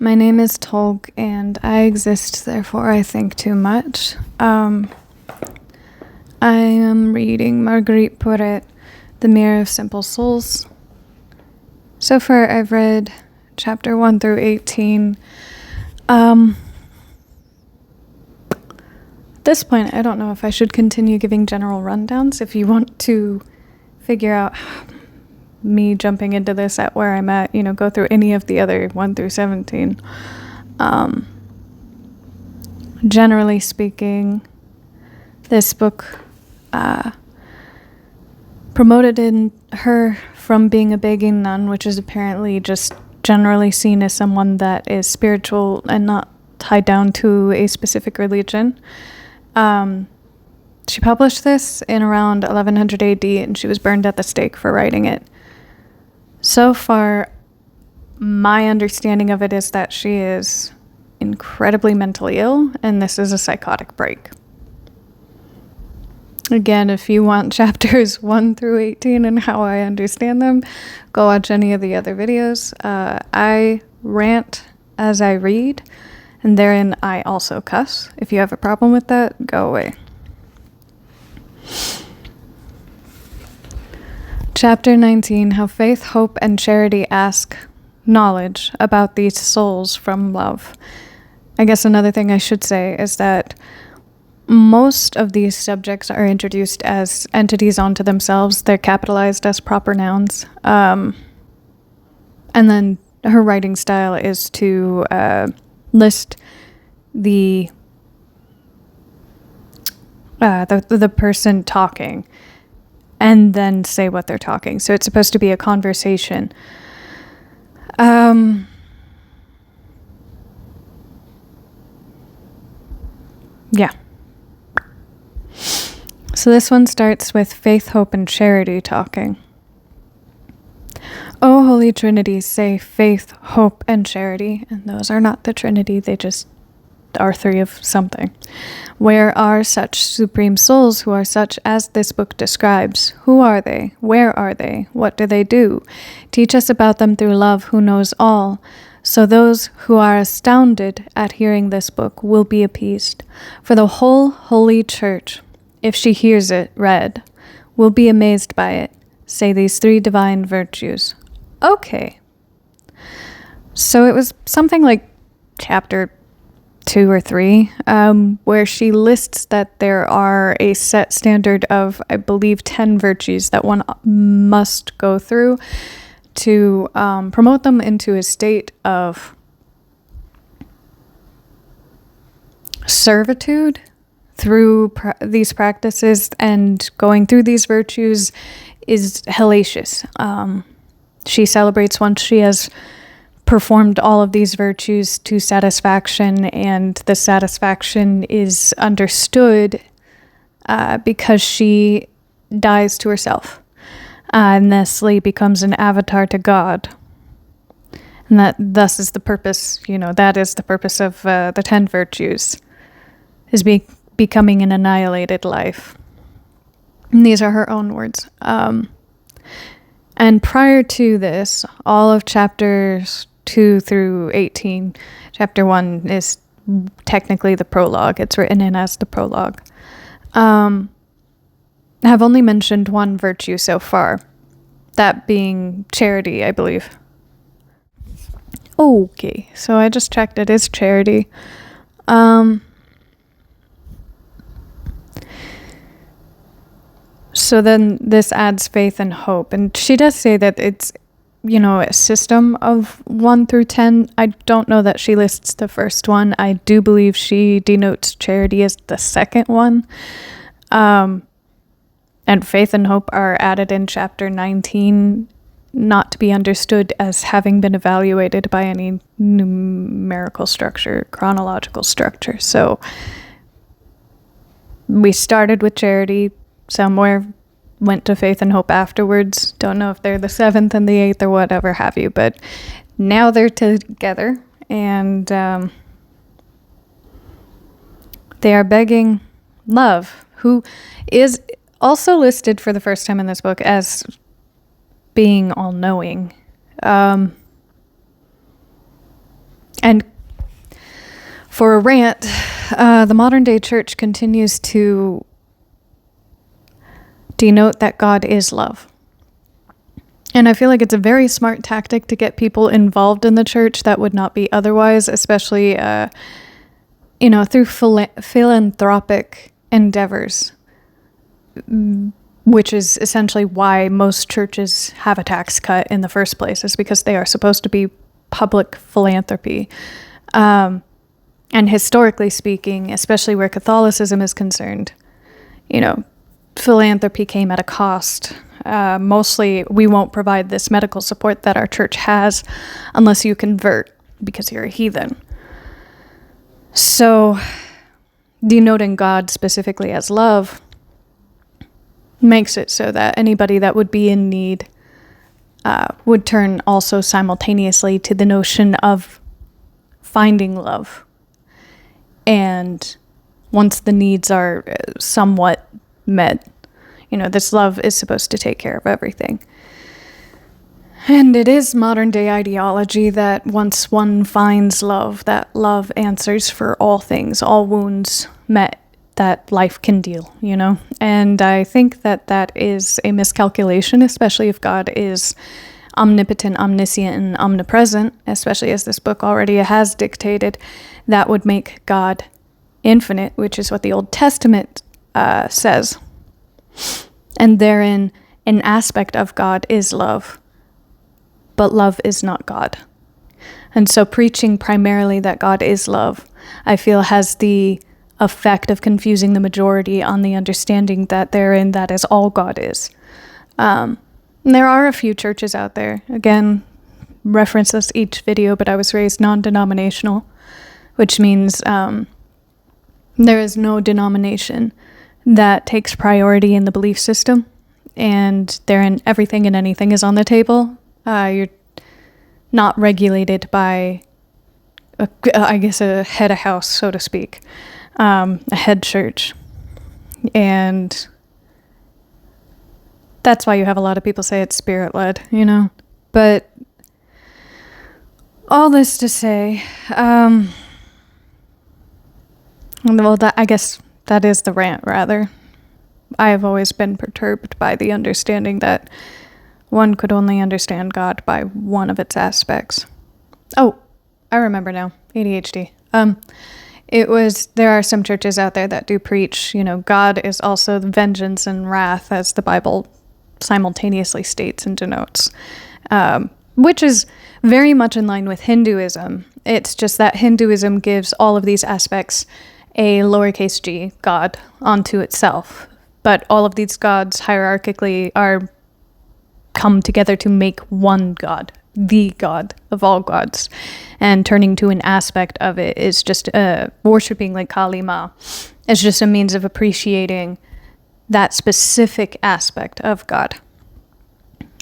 My name is Tolg, and I exist, therefore I think too much. I am reading Marguerite Porete, The Mirror of Simple Souls. So far, I've read chapter 1 through 18. At this point, I don't know if I should continue giving general rundowns. If you want to figure out me jumping into this at where I'm at, go through any of the other 1 through 17. Generally speaking, this book promoted in her from being a begging nun, which is apparently just generally seen as someone that is spiritual and not tied down to a specific religion. She published this in around 1100 AD, and she was burned at the stake for writing it. So far, my understanding of it is that she is incredibly mentally ill, and this is a psychotic break. Again, if you want chapters 1 through 18 and how I understand them, go watch any of the other videos. I rant as I read, and therein I also cuss. If you have a problem with that, go away. Chapter 19, How Faith, Hope, and Charity Ask Knowledge About These Souls from Love. I guess another thing I should say is that most of these subjects are introduced as entities onto themselves. They're capitalized as proper nouns. And then her writing style is to list the person talking and then say what they're talking. So it's supposed to be a conversation. Yeah. So this one starts with Faith, Hope, and Charity talking. O Holy Trinity, say faith, hope, and charity. And those are not the Trinity, they just are three of something. Where are such supreme souls who are such as this book describes? Who are they? Where are they? What do they do? Teach us about them through love who knows all. So those who are astounded at hearing this book will be appeased. For the whole Holy Church, if she hears it read, will be amazed by it. Say these three divine virtues. Okay. So it was something like chapter 2 or 3, where she lists that there are a set standard of, I believe, 10 virtues that one must go through to promote them into a state of servitude through these practices, and going through these virtues is hellacious. She celebrates once she has performed all of these virtues to satisfaction, and the satisfaction is understood because she dies to herself. And thusly becomes an avatar to God. And that thus is the purpose, that is the purpose of the 10 virtues, is becoming an annihilated life. And these are her own words. And prior to this, all of chapters 2 through 18, chapter 1 is technically the prologue. It's written in as the prologue. Have only mentioned one virtue so far, that being charity, I believe. Okay, so I just checked, it is charity. So then this adds faith and hope, and she does say that it's, a system of 1 through 10. I don't know that she lists the first one. I do believe she denotes charity as the second one. And faith and hope are added in chapter 19, not to be understood as having been evaluated by any numerical structure, chronological structure. So we started with charity somewhere, went to faith and hope afterwards. Don't know if they're the 7th and the 8th or whatever have you, but now they're together, and they are begging love, who is also listed for the first time in this book as being all-knowing. And for a rant, the modern day church continues to denote that God is love. And I feel like it's a very smart tactic to get people involved in the church that would not be otherwise, especially, through philanthropic endeavors, which is essentially why most churches have a tax cut in the first place, is because they are supposed to be public philanthropy. And historically speaking, especially where Catholicism is concerned, philanthropy came at a cost. Mostly, we won't provide this medical support that our church has unless you convert because you're a heathen. So, denoting God specifically as love makes it so that anybody that would be in need would turn also simultaneously to the notion of finding love. And once the needs are somewhat met, this love is supposed to take care of everything. And it is modern day ideology that once one finds love, that love answers for all things, all wounds met that life can deal, And I think that is a miscalculation, especially if God is omnipotent, omniscient, and omnipresent, especially as this book already has dictated. That would make God infinite, which is what the Old Testament says. And therein, an aspect of God is love, but love is not God. And so preaching primarily that God is love, I feel has the effect of confusing the majority on the understanding that therein that is all God is. There are a few churches out there, again, reference this each video, but I was raised non-denominational, which means there is no denomination that takes priority in the belief system, and therein everything and anything is on the table. You're not regulated by, a head of house, so to speak, a head church. And that's why you have a lot of people say it's spirit-led, But all this to say, I guess that is the rant, rather. I have always been perturbed by the understanding that one could only understand God by one of its aspects. Oh, I remember now. ADHD. There are some churches out there that do preach, God is also vengeance and wrath, as the Bible simultaneously states and denotes, which is very much in line with Hinduism. It's just that Hinduism gives all of these aspects a lowercase g, God, onto itself. But all of these gods hierarchically come together to make one God, the God of all gods. And turning to an aspect of it is just worshipping like Kali Ma. It's just a means of appreciating that specific aspect of God,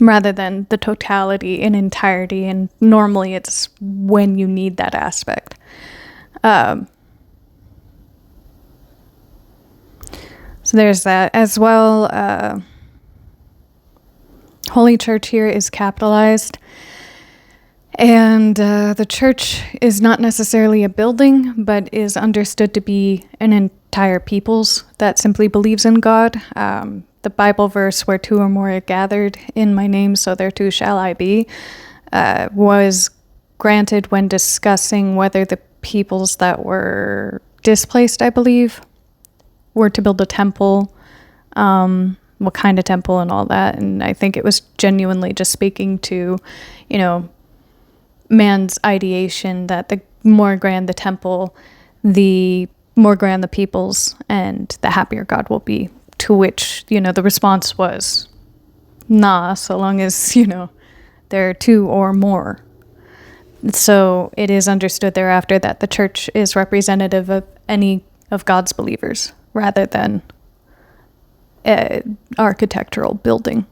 rather than the totality and entirety. And normally it's when you need that aspect. So there's that as well. Holy Church here is capitalized. And the church is not necessarily a building, but is understood to be an entire peoples that simply believes in God. The Bible verse, where two or more are gathered in my name, so there too shall I be, was granted when discussing whether the peoples that were displaced, I believe, were to build a temple, what kind of temple and all that. And I think it was genuinely just speaking to, man's ideation that the more grand the temple, the more grand the peoples, and the happier God will be. To which, the response was, nah, so long as, there are two or more. So it is understood thereafter that the church is representative of any of God's believers, rather than an architectural building.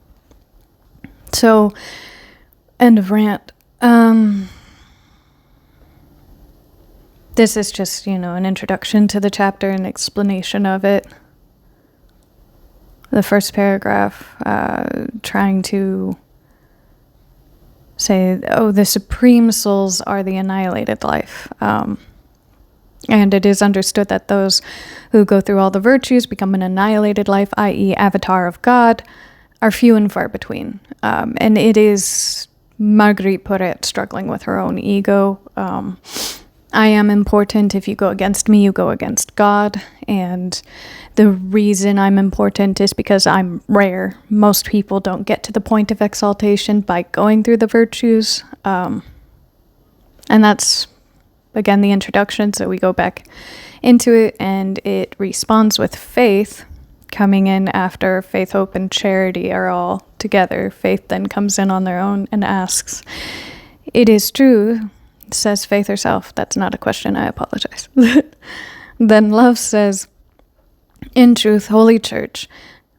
So, end of rant. This is just, an introduction to the chapter and explanation of it. The first paragraph, trying to say, oh, the supreme souls are the annihilated life. And it is understood that those who go through all the virtues become an annihilated life, i.e. avatar of God, are few and far between. And it is Marguerite Porete struggling with her own ego. I am important. If you go against me, you go against God. And the reason I'm important is because I'm rare. Most people don't get to the point of exaltation by going through the virtues. And that's, again, the introduction. So we go back into it, and it responds with faith coming in after faith, hope, and charity are all together. Faith then comes in on their own and asks, "It is true," says faith herself. That's not a question, I apologize. Then love says, "In truth, Holy Church,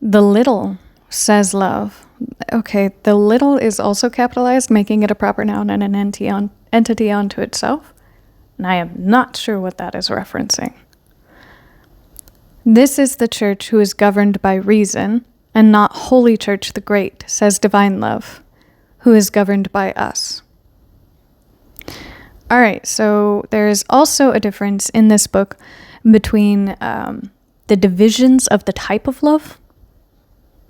the little," says love. Okay, the little is also capitalized, making it a proper noun and an entity unto itself. And I am not sure what that is referencing. "This is the church who is governed by reason, and not Holy Church the Great," says divine love, "who is governed by us." All right, so there is also a difference in this book between the divisions of the type of love.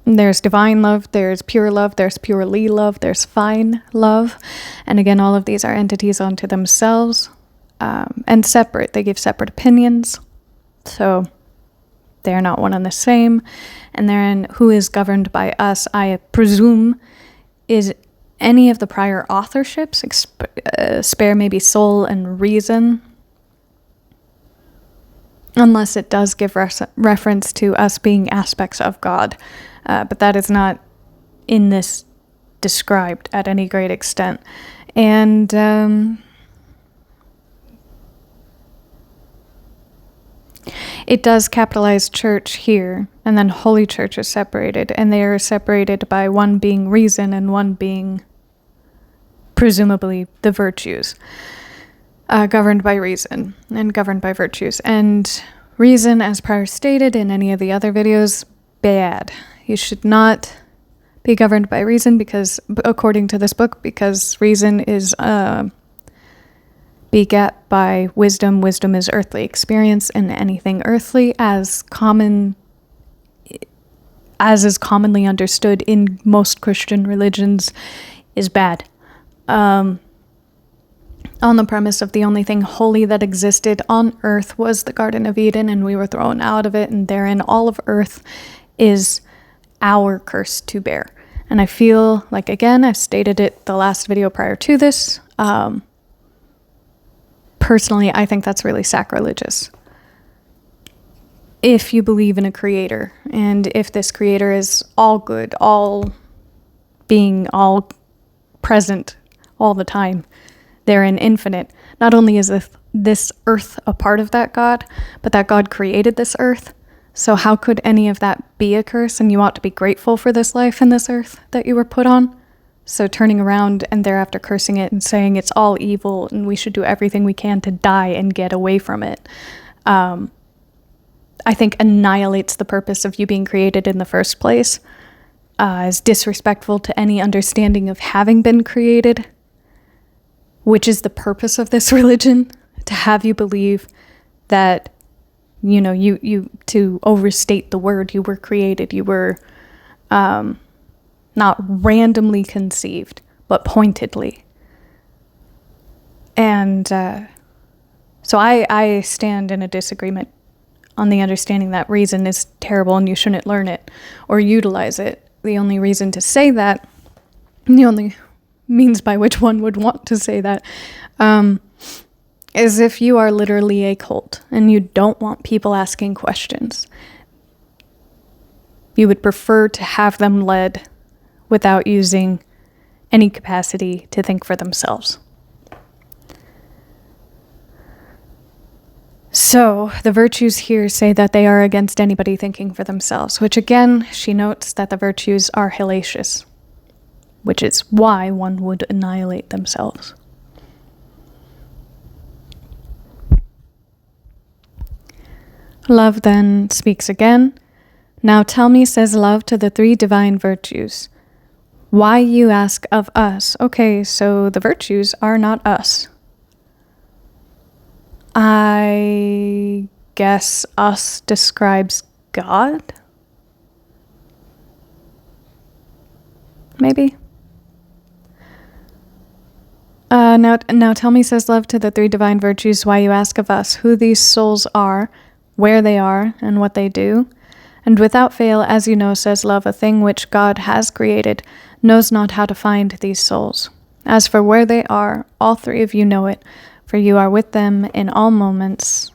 There's divine love, there's purely love, there's fine love. And again, all of these are entities unto themselves. And separate. They give separate opinions. So they're not one and the same. And therein, who is governed by us, I presume, is any of the prior authorships, spare maybe soul and reason, unless it does give reference to us being aspects of God. But that is not in this described at any great extent. And it does capitalize church here, and then Holy Church is separated, and they are separated by one being reason and one being presumably the virtues, governed by reason and governed by virtues. And reason, as prior stated in any of the other videos, bad. You should not be governed by reason, because according to this book, because reason is begat by wisdom. Wisdom is earthly experience, and anything earthly, as is commonly understood in most Christian religions, is bad. On the premise of the only thing holy that existed on earth was the Garden of Eden, and we were thrown out of it, and therein all of earth is our curse to bear. And I feel like, again, I've stated it the last video prior to this, personally, I think that's really sacrilegious. If you believe in a creator, and if this creator is all good, all being, all present, all the time, therein infinite, not only is this earth a part of that God, but that God created this earth. So how could any of that be a curse? And you ought to be grateful for this life and this earth that you were put on. So turning around and thereafter cursing it and saying it's all evil and we should do everything we can to die and get away from it, I think annihilates the purpose of you being created in the first place, is disrespectful to any understanding of having been created, which is the purpose of this religion, to have you believe that, you know, you to overstate the word, you were created, you were not randomly conceived, but pointedly. And so I stand in a disagreement on the understanding that reason is terrible and you shouldn't learn it or utilize it. The only reason to say that, the only means by which one would want to say that, is if you are literally a cult and you don't want people asking questions. You would prefer to have them led without using any capacity to think for themselves. So the virtues here say that they are against anybody thinking for themselves, which again, she notes that the virtues are hellacious, which is why one would annihilate themselves. Love then speaks again. "Now tell me," says love, "to the three divine virtues, Why you ask of us? Okay, so the virtues are not us. I guess us describes God? Maybe? Now tell me, says Love, to the three divine virtues, why you ask of us, who these souls are, where they are, and what they do. And without fail, as you know, says Love, a thing which God has created knows not how to find these souls. As for where they are, all three of you know it, for you are with them in all moments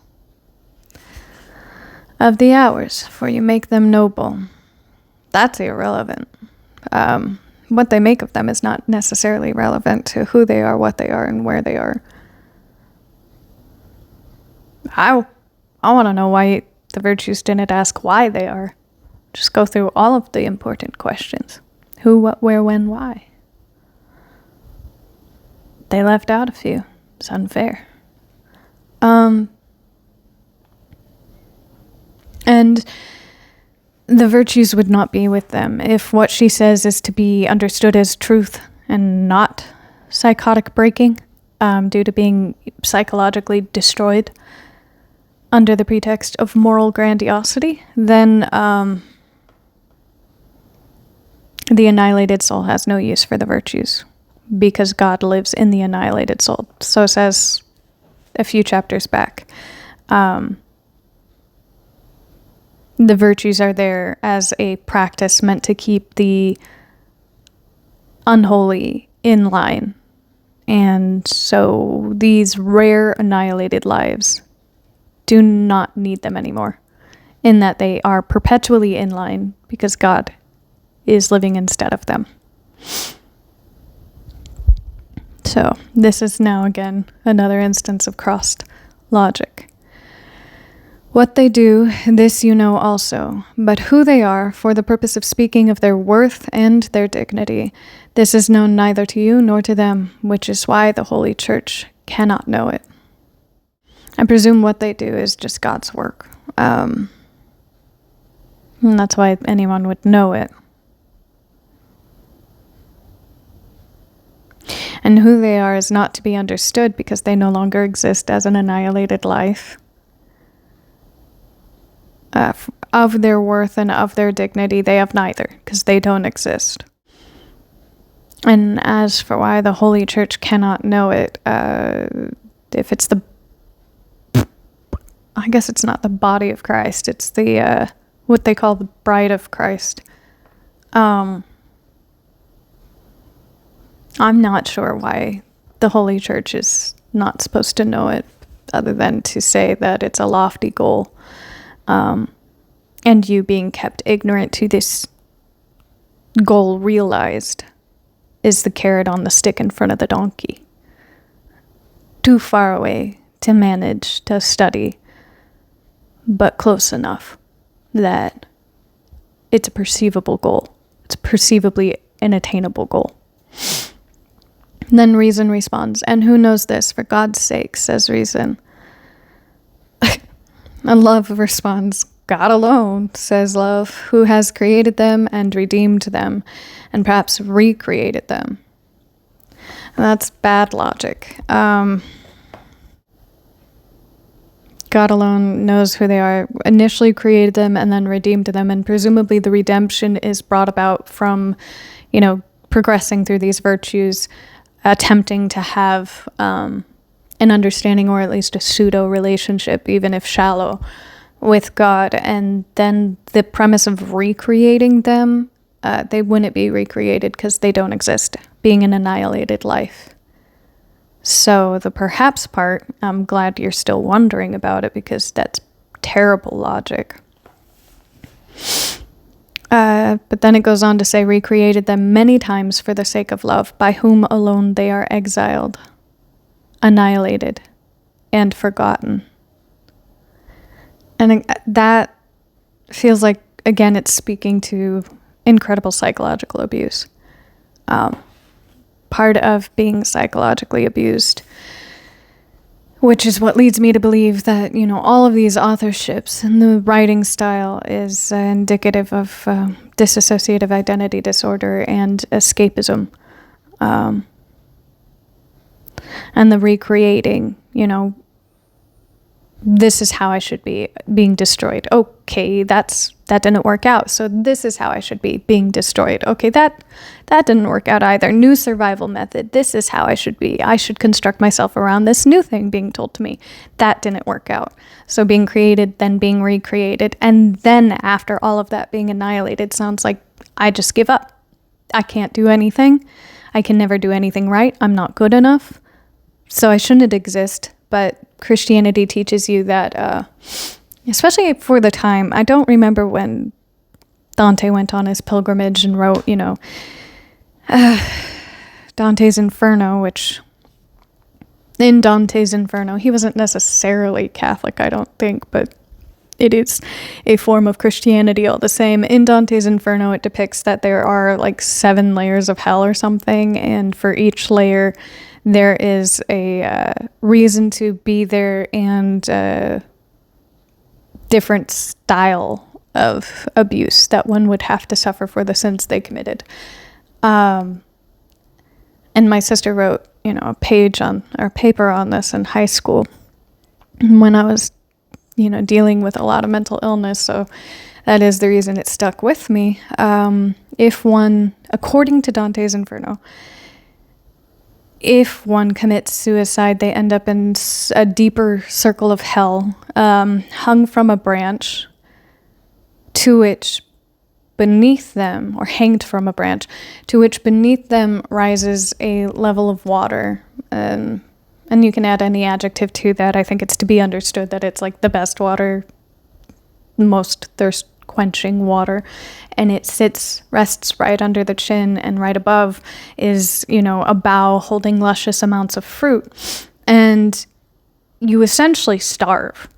of the hours, for you make them noble. That's irrelevant. What they make of them is not necessarily relevant to who they are, what they are, and where they are. I want to know why the virtues didn't ask why they are. Just go through all of the important questions. Who, what, where, when, why. They left out a few. It's unfair. And the virtues would not be with them if what she says is to be understood as truth and not psychotic breaking, due to being psychologically destroyed under the pretext of moral grandiosity. Then the annihilated soul has no use for the virtues because God lives in the annihilated soul. So says a few chapters back. The virtues are there as a practice meant to keep the unholy in line. And so these rare annihilated lives do not need them anymore, in that they are perpetually in line because God is living instead of them. So this is now again another instance of crossed logic. What they do, this you know also, but who they are, for the purpose of speaking of their worth and their dignity, this is known neither to you nor to them, which is why the Holy Church cannot know it. I presume what they do is just God's work. And that's why anyone would know it. And who they are is not to be understood because they no longer exist as an annihilated life. Of their worth and of their dignity, they have neither, because they don't exist. And as for why the Holy Church cannot know it, if it's I guess it's not the body of Christ, it's the, what they call the bride of Christ. I'm not sure why the Holy Church is not supposed to know it, other than to say that it's a lofty goal. And you being kept ignorant to this goal realized is the carrot on the stick in front of the donkey. Too far away to manage to study, but close enough that it's a perceivable goal. It's a perceivably an attainable goal. Then Reason responds, and who knows this? For God's sake, says Reason. And Love responds, God alone, says Love, who has created them and redeemed them, and perhaps recreated them. And that's bad logic. God alone knows who they are, initially created them and then redeemed them, and presumably the redemption is brought about from, progressing through these virtues, attempting to have an understanding or at least a pseudo relationship, even if shallow, with God. And then the premise of recreating them, they wouldn't be recreated because they don't exist, being an annihilated life. So the perhaps part, I'm glad you're still wondering about it because that's terrible logic. But then it goes on to say, recreated them many times for the sake of love, by whom alone they are exiled, annihilated, and forgotten. And that feels like, again, it's speaking to incredible psychological abuse. Part of being psychologically abused Which is what leads me to believe that, all of these authorships and the writing style is indicative of dissociative identity disorder and escapism. And the recreating, this is how I should be, being destroyed. Okay, that didn't work out. So this is how I should be, being destroyed. Okay, that didn't work out either. New survival method. This is how I should be. I should construct myself around this new thing being told to me. That didn't work out. So being created, then being recreated. And then after all of that being annihilated, sounds like I just give up. I can't do anything. I can never do anything right. I'm not good enough. So I shouldn't exist. But Christianity teaches you that, especially for the time, I don't remember when Dante went on his pilgrimage and wrote, Dante's Inferno, which in Dante's Inferno, he wasn't necessarily Catholic, I don't think, but it is a form of Christianity all the same. In Dante's Inferno, it depicts that there are like 7 layers of hell or something, and for each layer, there is a reason to be there and a different style of abuse that one would have to suffer for the sins they committed. And my sister wrote, a paper on this in high school when I was, dealing with a lot of mental illness. So that is the reason it stuck with me. If one, according to Dante's Inferno, if one commits suicide, they end up in a deeper circle of hell, hung from a branch, to which beneath them, or hanged from a branch, to which beneath them rises a level of water. And you can add any adjective to that. I think it's to be understood that it's like the best water, most thirst quenching water, and it rests right under the chin, and right above is, a bough holding luscious amounts of fruit. And you essentially starve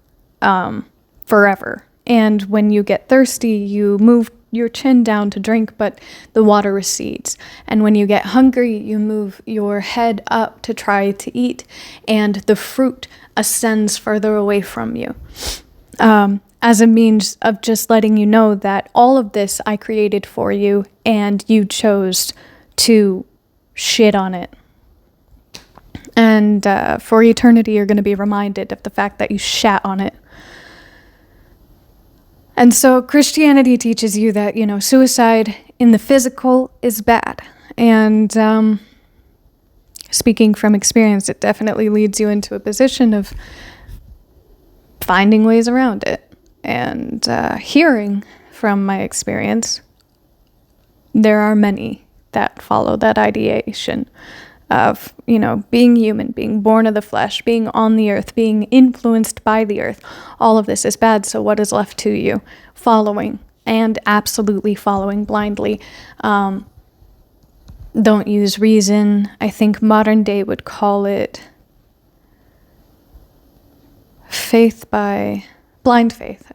forever. And when you get thirsty, you move your chin down to drink, but the water recedes. And when you get hungry, you move your head up to try to eat, and the fruit ascends further away from you. As a means of just letting you know that all of this I created for you, and you chose to shit on it. And for eternity, you're going to be reminded of the fact that you shat on it. And so Christianity teaches you that, suicide in the physical is bad. And speaking from experience, it definitely leads you into a position of finding ways around it. And hearing from my experience, there are many that follow that ideation of, being human, being born of the flesh, being on the earth, being influenced by the earth. All of this is bad, so what is left to you? Following, and absolutely following blindly. Don't use reason. I think modern day would call it blind faith.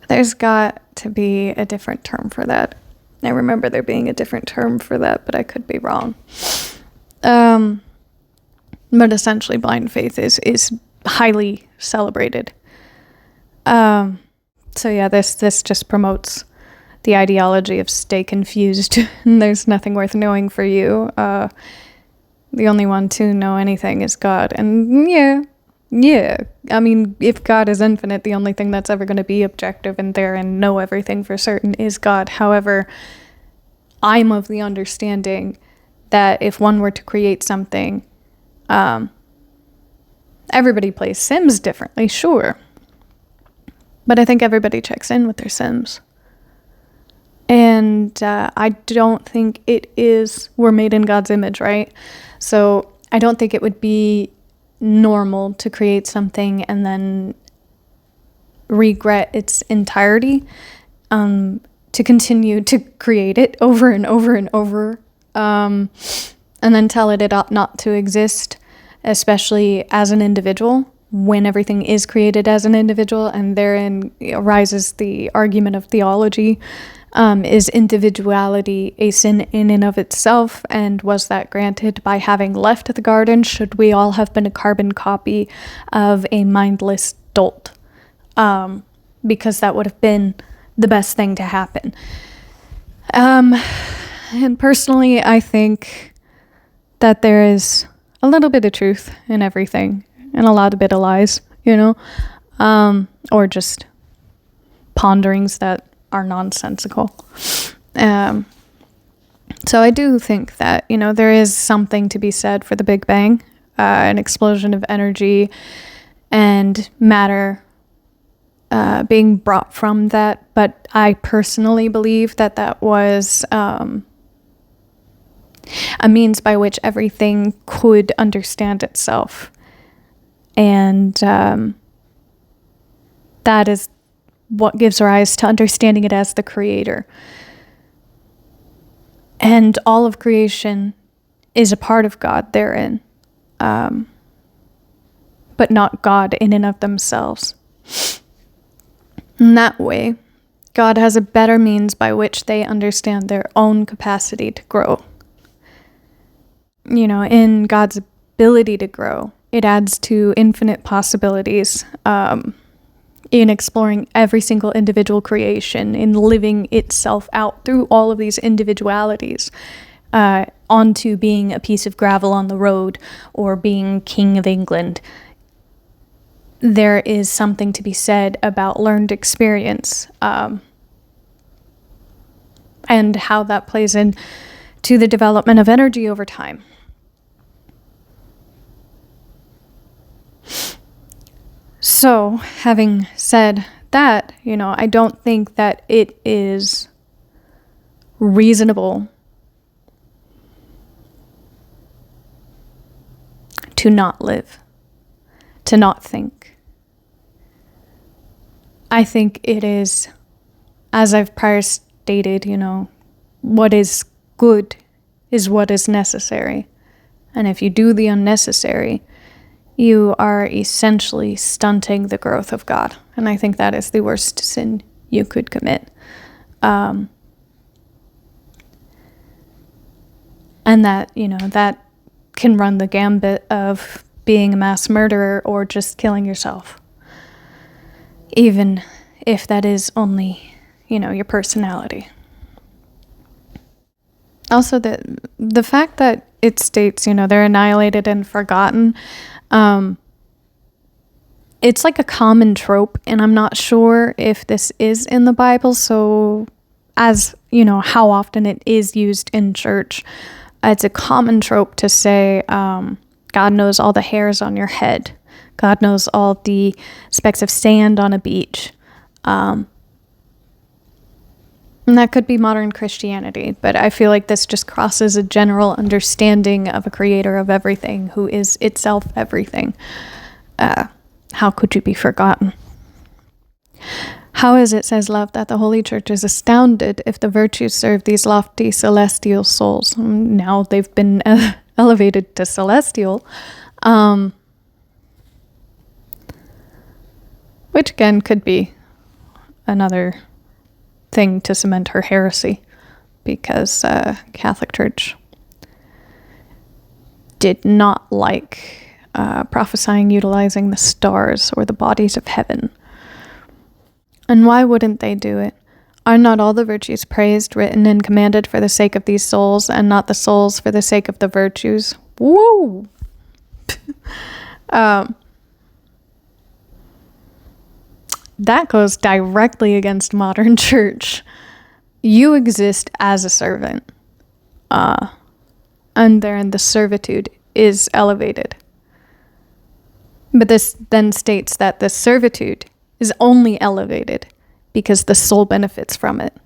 There's got to be a different term for that. I remember there being a different term for that, but I could be wrong. But essentially, blind faith is highly celebrated. So yeah, this just promotes the ideology of stay confused. There's nothing worth knowing for you. The only one to know anything is God. And yeah. I mean, if God is infinite, the only thing that's ever going to be objective and there and know everything for certain is God. However, I'm of the understanding that if one were to create something, everybody plays Sims differently, sure. But I think everybody checks in with their Sims. And I don't think we're made in God's image, right? So I don't think it would be normal to create something and then regret its entirety, to continue to create it over and over and over, and then tell it ought not to exist, especially as an individual, when everything is created as an individual, and therein arises the argument of theology. Is individuality a sin in and of itself? And was that granted by having left the garden? Should we all have been a carbon copy of a mindless dolt? Because that would have been the best thing to happen. And personally, I think that there is a little bit of truth in everything and a lot of bit of lies, or just ponderings that are nonsensical. So I do think that, there is something to be said for the Big Bang, an explosion of energy and matter being brought from that. But I personally believe that that was a means by which everything could understand itself. And that is what gives rise to understanding it as the creator. And all of creation is a part of God therein, but not God in and of themselves. In that way, God has a better means by which they understand their own capacity to grow. In God's ability to grow, it adds to infinite possibilities in exploring every single individual creation, in living itself out through all of these individualities, onto being a piece of gravel on the road or being King of England. There is something to be said about learned experience, and how that plays into the development of energy over time. So, having said that, I don't think that it is reasonable to not live, to not think. I think it is, as I've prior stated, what is good is what is necessary. And if you do the unnecessary, you are essentially stunting the growth of God. And I think that is the worst sin you could commit. And that, that can run the gambit of being a mass murderer or just killing yourself. Even if that is only, your personality. Also, the fact that it states, they're annihilated and forgotten, it's like a common trope, and I'm not sure if this is in the Bible, so as, how often it is used in church, it's a common trope to say, God knows all the hairs on your head. God knows all the specks of sand on a beach. And that could be modern Christianity, but I feel like this just crosses a general understanding of a creator of everything who is itself everything. How could you be forgotten? How is it, says Love, that the Holy Church is astounded if the virtues serve these lofty celestial souls? Now they've been elevated to celestial, which again could be another thing to cement her heresy, because Catholic Church did not like prophesying utilizing the stars or the bodies of heaven. And why wouldn't they do it? Are not all the virtues praised, written, and commanded for the sake of these souls, and not the souls for the sake of the virtues? Woo! That goes directly against modern church. You exist as a servant. And therein the servitude is elevated. But this then states that the servitude is only elevated because the soul benefits from it.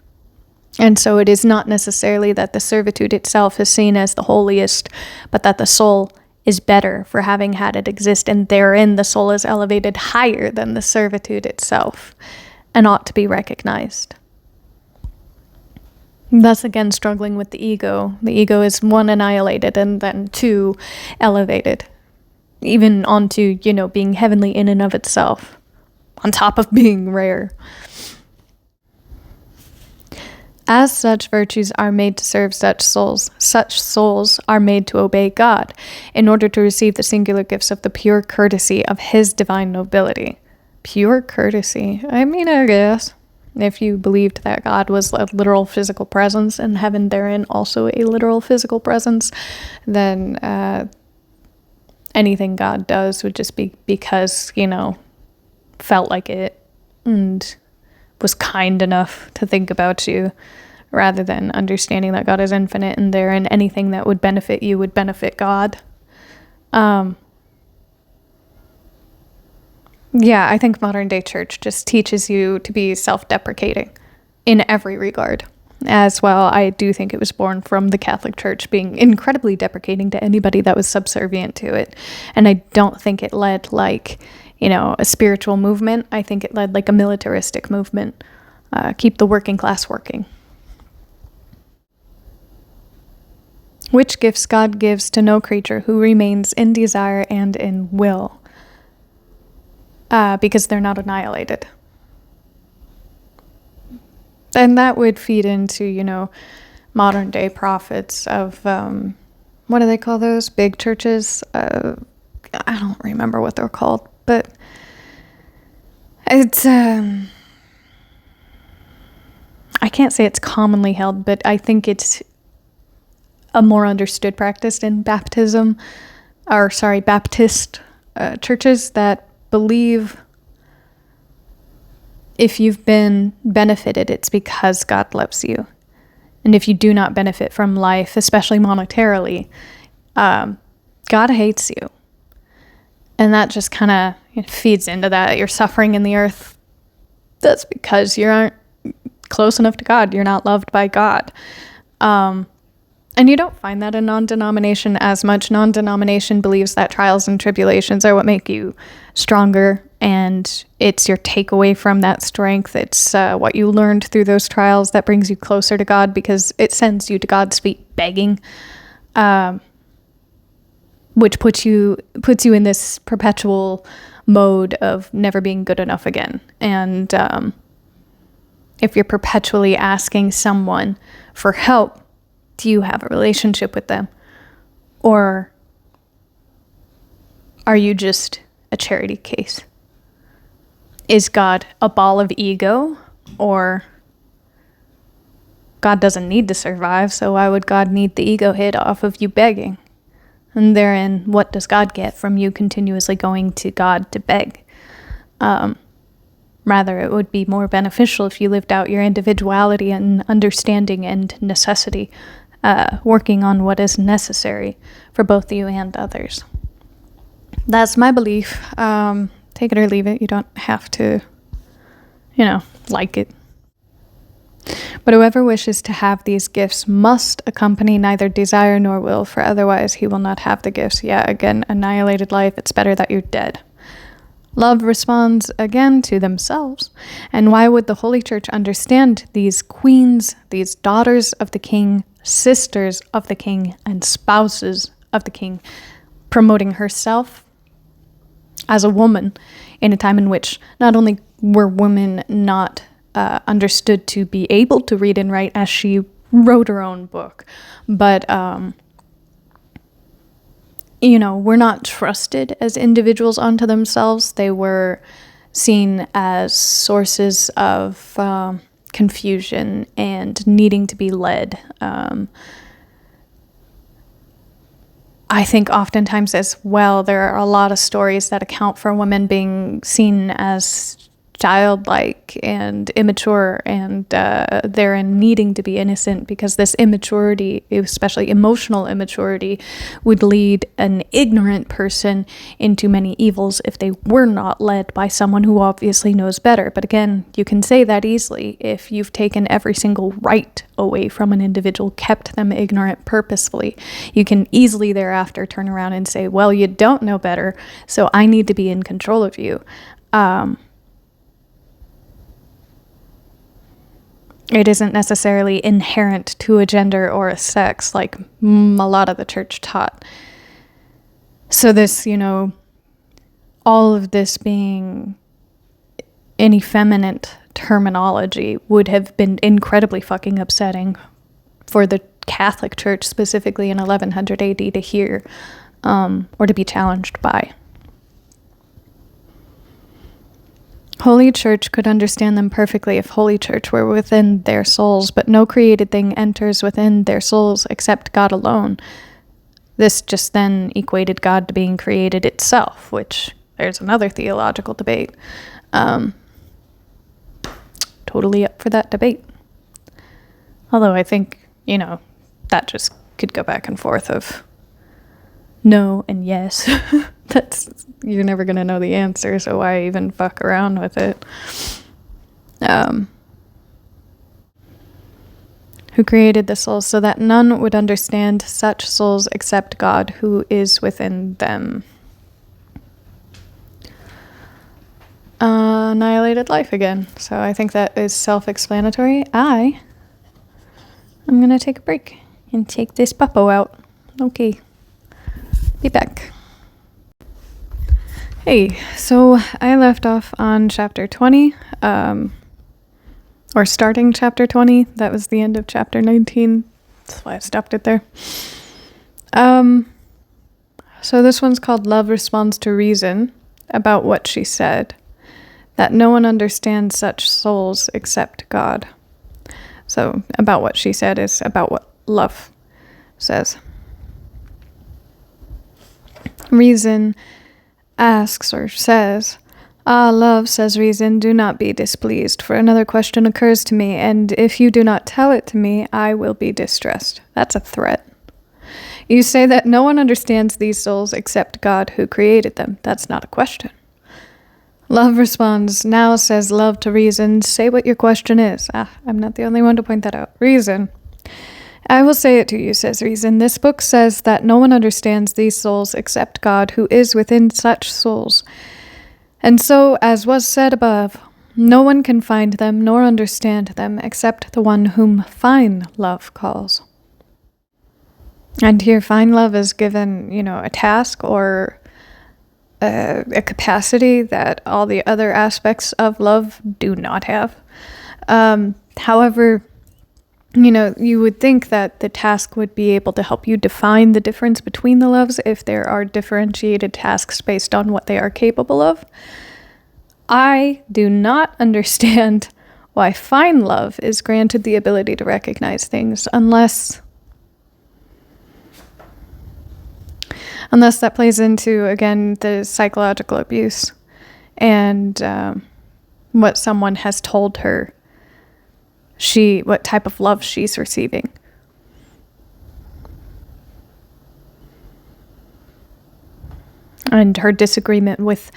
And so it is not necessarily that the servitude itself is seen as the holiest, but that the soul is better for having had it exist, and therein the soul is elevated higher than the servitude itself and ought to be recognized. Thus again struggling with the ego. The ego is one, annihilated, and then two, elevated. Even onto, being heavenly in and of itself, on top of being rare. As such virtues are made to serve such souls are made to obey God, in order to receive the singular gifts of the pure courtesy of his divine nobility. Pure courtesy. I mean, I guess, if you believed that God was a literal physical presence and heaven therein also a literal physical presence, then anything God does would just be because, felt like it and was kind enough to think about you, rather than understanding that God is infinite and therein anything that would benefit you would benefit God. Yeah, I think modern day church just teaches you to be self-deprecating in every regard. As well, I do think it was born from the Catholic Church being incredibly deprecating to anybody that was subservient to it. And I don't think it led like, a spiritual movement. I think it led like a militaristic movement. Keep the working class working. Which gifts God gives to no creature who remains in desire and in will. Because they're not annihilated. And that would feed into, modern day prophets of, what do they call those? Big churches? I don't remember what they're called, but it's, I can't say it's commonly held, but I think it's a more understood practice in Baptist churches that believe if you've been benefited, it's because God loves you. And if you do not benefit from life, especially monetarily, God hates you. And that just kind of feeds into that. You're suffering in the earth. That's because you aren't close enough to God. You're not loved by God. And you don't find that in non-denomination as much. Non-denomination believes that trials and tribulations are what make you stronger, and it's your takeaway from that strength. It's what you learned through those trials that brings you closer to God, because it sends you to God's feet begging, which puts you in this perpetual mode of never being good enough again. And if you're perpetually asking someone for help, do you have a relationship with them? Or are you just a charity case? Is God a ball of ego? Or God doesn't need to survive, so why would God need the ego hit off of you begging? And therein, what does God get from you continuously going to God to beg? Rather, it would be more beneficial if you lived out your individuality and understanding and necessity, working on what is necessary for both you and others. That's my belief. Take it or leave it. You don't have to, like it. But whoever wishes to have these gifts must accompany neither desire nor will, for otherwise he will not have the gifts. Yeah, again, annihilated life, it's better that you're dead. Love responds again to themselves. And why would the Holy Church understand these queens, these daughters of the King, sisters of the King, and spouses of the King, promoting herself as a woman in a time in which not only were women not understood to be able to read and write, as she wrote her own book, but were not trusted as individuals unto themselves. They were seen as sources of confusion and needing to be led. I think oftentimes as well, there are a lot of stories that account for women being seen as childlike and immature, and therein needing to be innocent, because this immaturity, especially emotional immaturity, would lead an ignorant person into many evils if they were not led by someone who obviously knows better. But again, you can say that easily if you've taken every single right away from an individual, kept them ignorant purposefully. You can easily thereafter turn around and say, well, you don't know better, so I need to be in control of you. It isn't necessarily inherent to a gender or a sex like a lot of the church taught. So this, all of this being an effeminate terminology would have been incredibly fucking upsetting for the Catholic Church, specifically in 1100 AD, to hear or to be challenged by. Holy Church could understand them perfectly if Holy Church were within their souls, but no created thing enters within their souls except God alone. This just then equated God to being created itself, which there's another theological debate. Totally up for that debate. Although I think, that just could go back and forth of no and yes. You're never going to know the answer, so why even fuck around with it? Who created the souls so that none would understand such souls except God who is within them. Annihilated life again. So I think that is self-explanatory. I'm going to take a break and take this puppo out. Okay. Be back. Hey, so I left off on chapter 20, or starting chapter 20. That was the end of chapter 19. That's why I stopped it there. So this one's called Love Responds to Reason, about what she said, that no one understands such souls except God. So about what she said is about what love says. Reason asks or says, "Ah, love," says Reason, "do not be displeased, for another question occurs to me, and if you do not tell it to me, I will be distressed." That's a threat. You say that no one understands these souls except God who created them. That's not a question. Love responds, "Now," says love to Reason, "say what your question is." I'm not the only one to point that out. Reason. "I will say it to you," says Reason. "This book says that no one understands these souls except God who is within such souls. And so, as was said above, no one can find them nor understand them except the one whom fine love calls." And here fine love is given, a task or a capacity that all the other aspects of love do not have. However, you would think that the task would be able to help you define the difference between the loves if there are differentiated tasks based on what they are capable of. I do not understand why fine love is granted the ability to recognize things unless that plays into, again, the psychological abuse and what someone has told her what type of love she's receiving. And her disagreement with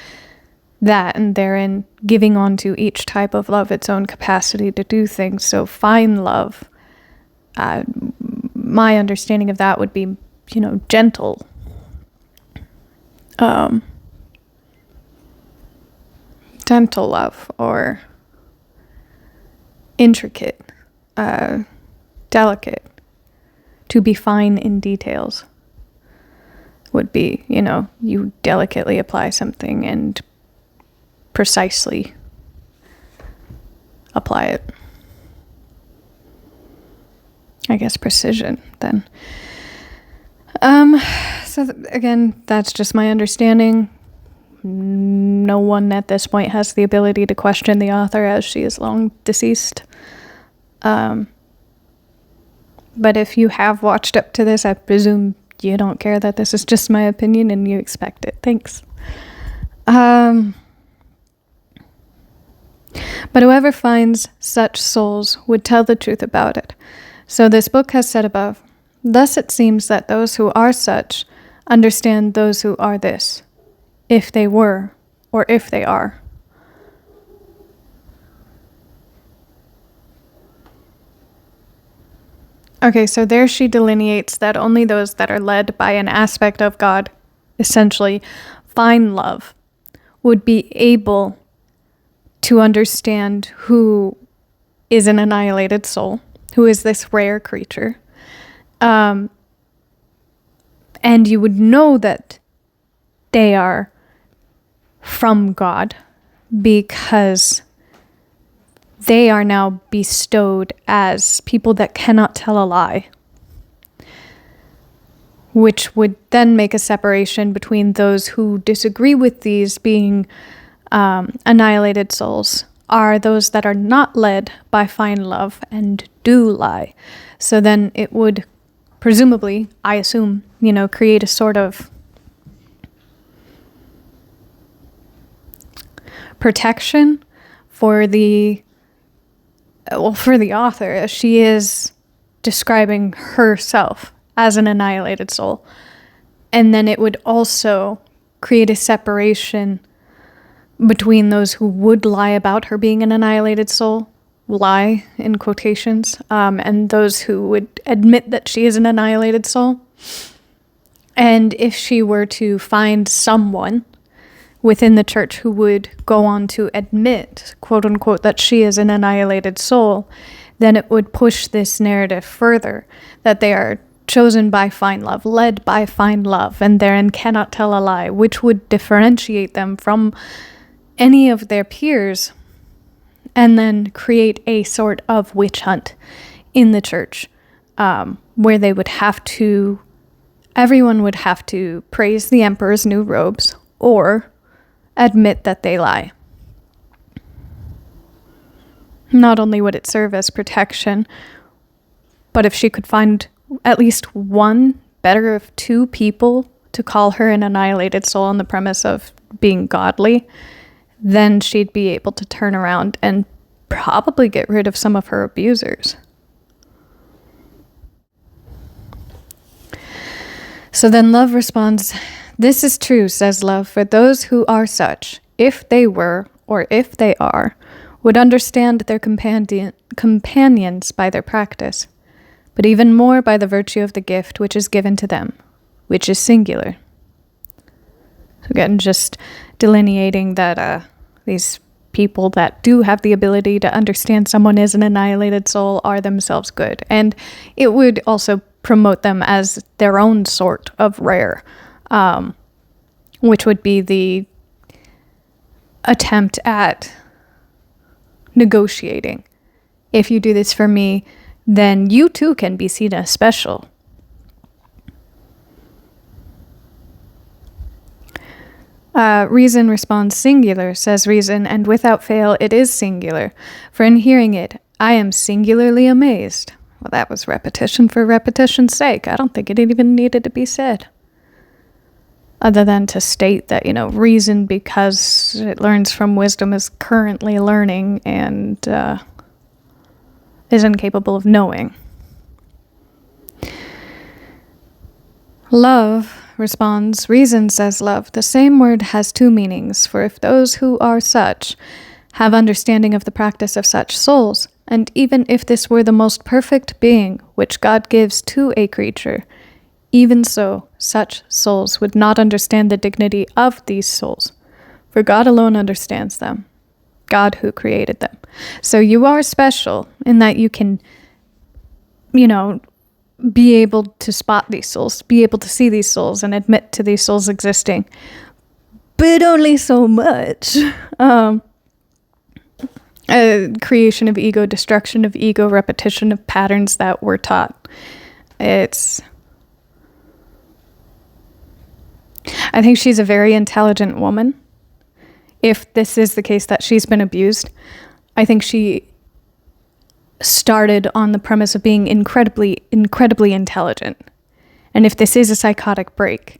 that, and therein giving onto each type of love its own capacity to do things. So fine love, my understanding of that would be, gentle. Gentle love, or intricate, delicate, to be fine in details would be, you delicately apply something and precisely apply it. I guess precision, then. Again, that's just my understanding. No one at this point has the ability to question the author, as she is long deceased. But if you have watched up to this, I presume you don't care that this is just my opinion and you expect it. Thanks. But whoever finds such souls would tell the truth about it. So this book has said above, thus it seems that those who are such understand those who are this, if they were, or if they are. Okay, so there she delineates that only those that are led by an aspect of God, essentially fine love, would be able to understand who is an annihilated soul, who is this rare creature. And you would know that they are from God because they are now bestowed as people that cannot tell a lie, which would then make a separation between those who disagree with these being annihilated souls are those that are not led by fine love and do lie. So then it would presumably, I assume, create a sort of protection for the author, as she is describing herself as an annihilated soul. And then it would also create a separation between those who would lie about her being an annihilated soul, lie in quotations, and those who would admit that she is an annihilated soul. And if she were to find someone within the church who would go on to admit, quote unquote, that she is an annihilated soul, then it would push this narrative further, that they are chosen by fine love, led by fine love, and therein cannot tell a lie, which would differentiate them from any of their peers, and then create a sort of witch hunt in the church, where they would have to, everyone would have to praise the emperor's new robes or admit that they lie. Not only would it serve as protection, but if she could find at least one, better of two people to call her an annihilated soul on the premise of being godly, then she'd be able to turn around and probably get rid of some of her abusers. So then Love responds, "This is true, says Love, for those who are such, if they were, or if they are, would understand their companions by their practice, but even more by the virtue of the gift which is given to them, which is singular." So again, just delineating that these people that do have the ability to understand someone is an annihilated soul are themselves good. And it would also promote them as their own sort of rare, which would be the attempt at negotiating. If you do this for me, then you too can be seen as special. Reason responds, "Singular, says Reason, and without fail it is singular. For in hearing it, I am singularly amazed." Well, that was repetition for repetition's sake. I don't think it even needed to be said. Other than to state that, reason, because it learns from wisdom, is currently learning and is incapable of knowing. Love responds, "Reason, says Love, the same word has two meanings, for if those who are such have understanding of the practice of such souls, and even if this were the most perfect being which God gives to a creature, even so such souls would not understand the dignity of these souls, for God alone understands them, God who created them." So you are special in that you can, be able to spot these souls, be able to see these souls and admit to these souls existing, but only so much. Creation of ego, destruction of ego, repetition of patterns that were taught. I think she's a very intelligent woman. If this is the case that she's been abused, I think she started on the premise of being incredibly, incredibly intelligent. And if this is a psychotic break,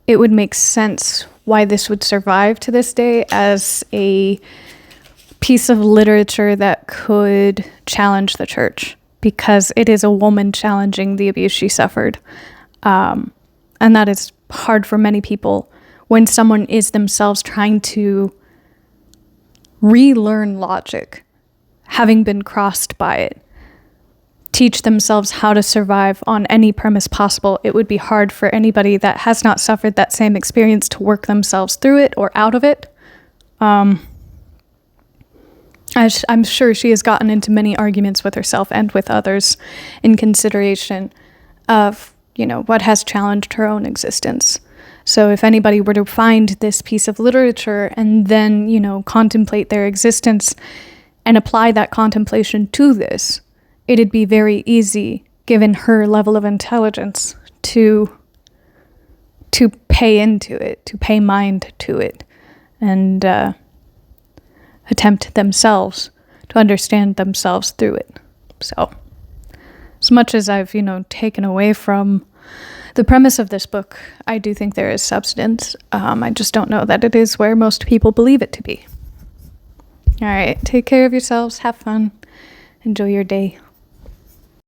it would make sense why this would survive to this day as a piece of literature that could challenge the church, because it is a woman challenging the abuse she suffered. And that is hard for many people when someone is themselves trying to relearn logic, having been crossed by it, teach themselves how to survive on any premise possible. It would be hard for anybody that has not suffered that same experience to work themselves through it or out of it. I'm sure she has gotten into many arguments with herself and with others in consideration of, what has challenged her own existence. So if anybody were to find this piece of literature and then, contemplate their existence and apply that contemplation to this, it'd be very easy, given her level of intelligence, to pay into it, to pay mind to it, and attempt themselves to understand themselves through it. So, as much as I've, taken away from the premise of this book, I do think there is substance. I just don't know that it is where most people believe it to be. All right, take care of yourselves, have fun, enjoy your day.